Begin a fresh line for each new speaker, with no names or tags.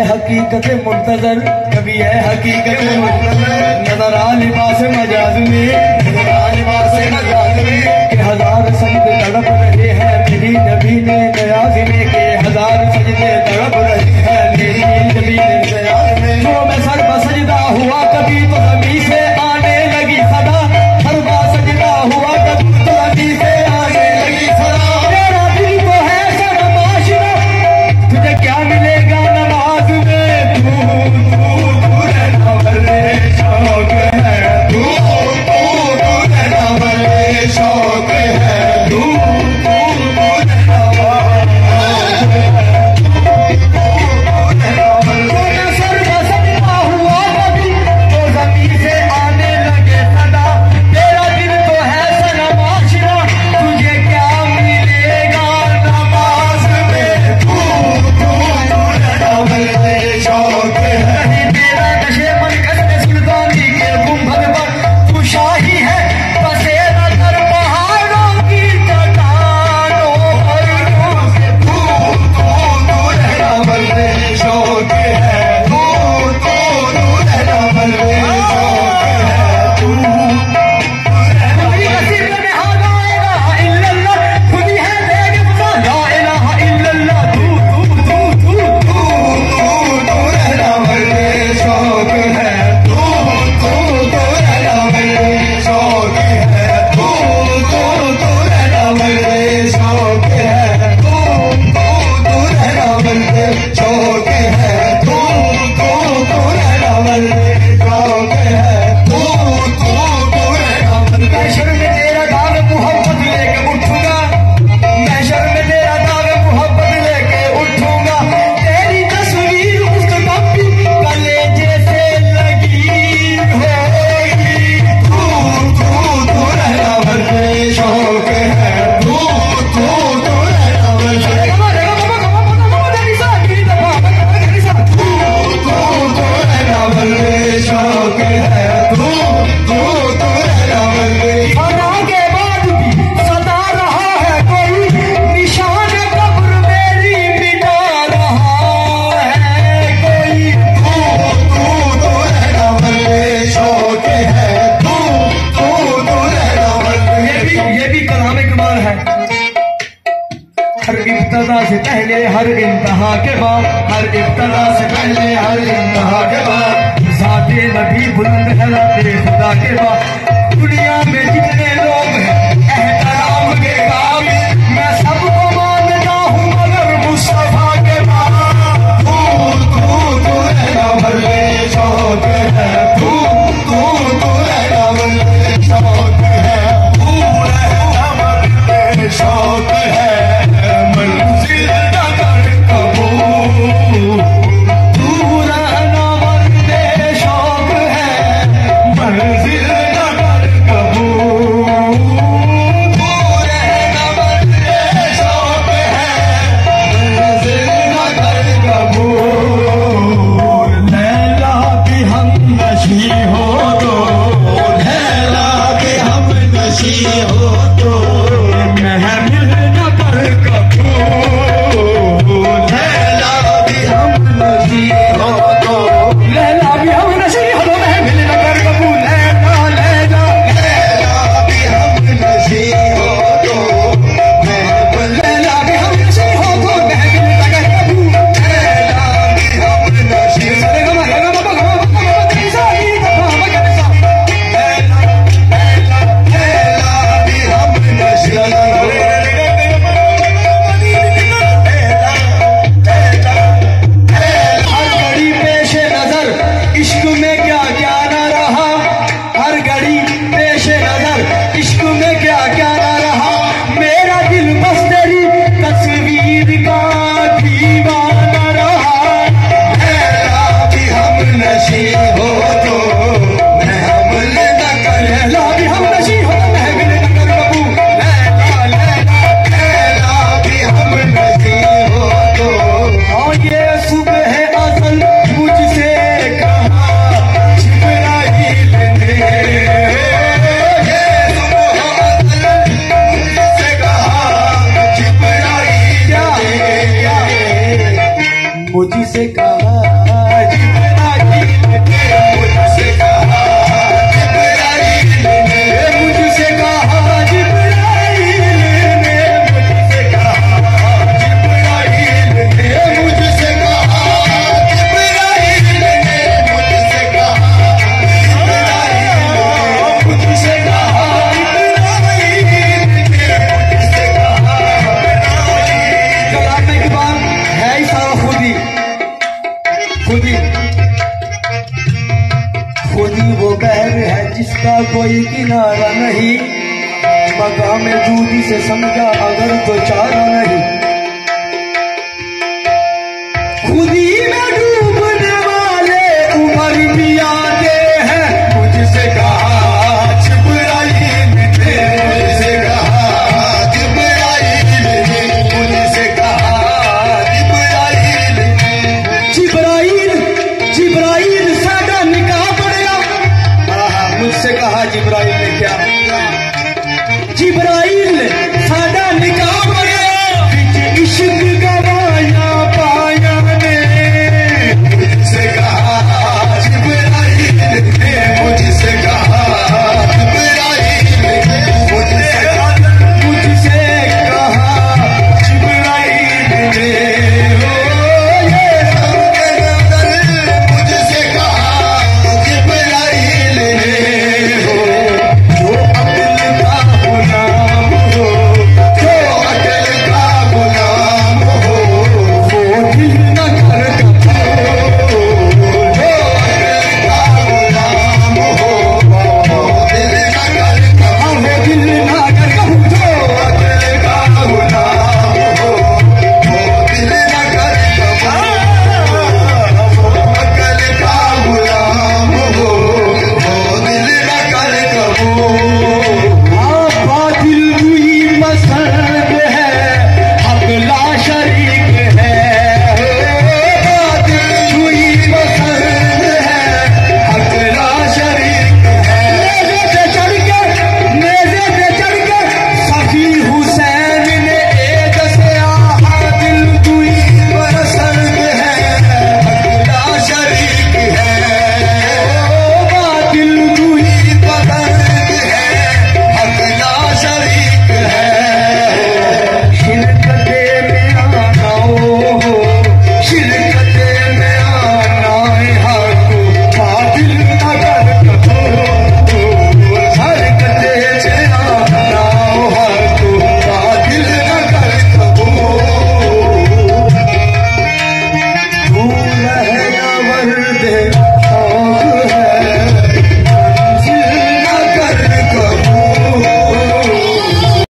हकीकत मुंतजर, कभी है हकीकत मुंतजर। नजर आ लिबास मजाज में, नजर आ लिबास मजाज में के हजार सजदे तड़प रहे हैं मेरी नबी ने नयाज में, के हजार सजदे तड़प रहे हैं मेरी नबी ने नयाज में। जो मैं सर बसजदा हुआ कभी तो जमीन से आने लगी सदा, सर बसजदा हुआ कभी तो जमीन से आने लगी सदा। तेरा दिल तो है शर्माशना, तुझे क्या मिलेगा नमाज में। तू रहना बल्ले शौक है, तू रहना बल्ले शौक है, तू से पहले हर इंतहा के बाद, हर इब्तदा से पहले हर इंतहा के बाद, ज़ाते नबी बुलंद है राते खुदा के बाद। दुनिया में जितने लोग हैं एहतराम के काबिल, मैं सबको मानता हूँ मगर मुस्तफा के बाद। तू रहना बल्ले शौक है, तू रहना बल्ले शौक है, तू रहना बल्ले शौक है। मंजिल नगर कबूल मुझसे कहा जिब्राइल ने, मुझसे कहा जिब्राइल ने, मुझसे कहा जिब्राइल ने, मुझसे कहा जिब्राइल ने, मुझसे कहा जिब्राइल ने, मुझसे कहा जिब्राइल ने, मुझसे कहा जिब्राइल ने, मुझसे कहा। कलाम इकबाल है ही सारा खुदी वो बहर है जिसका कोई किनारा नहीं, मकाम जूदी से समझा अगर तो चारा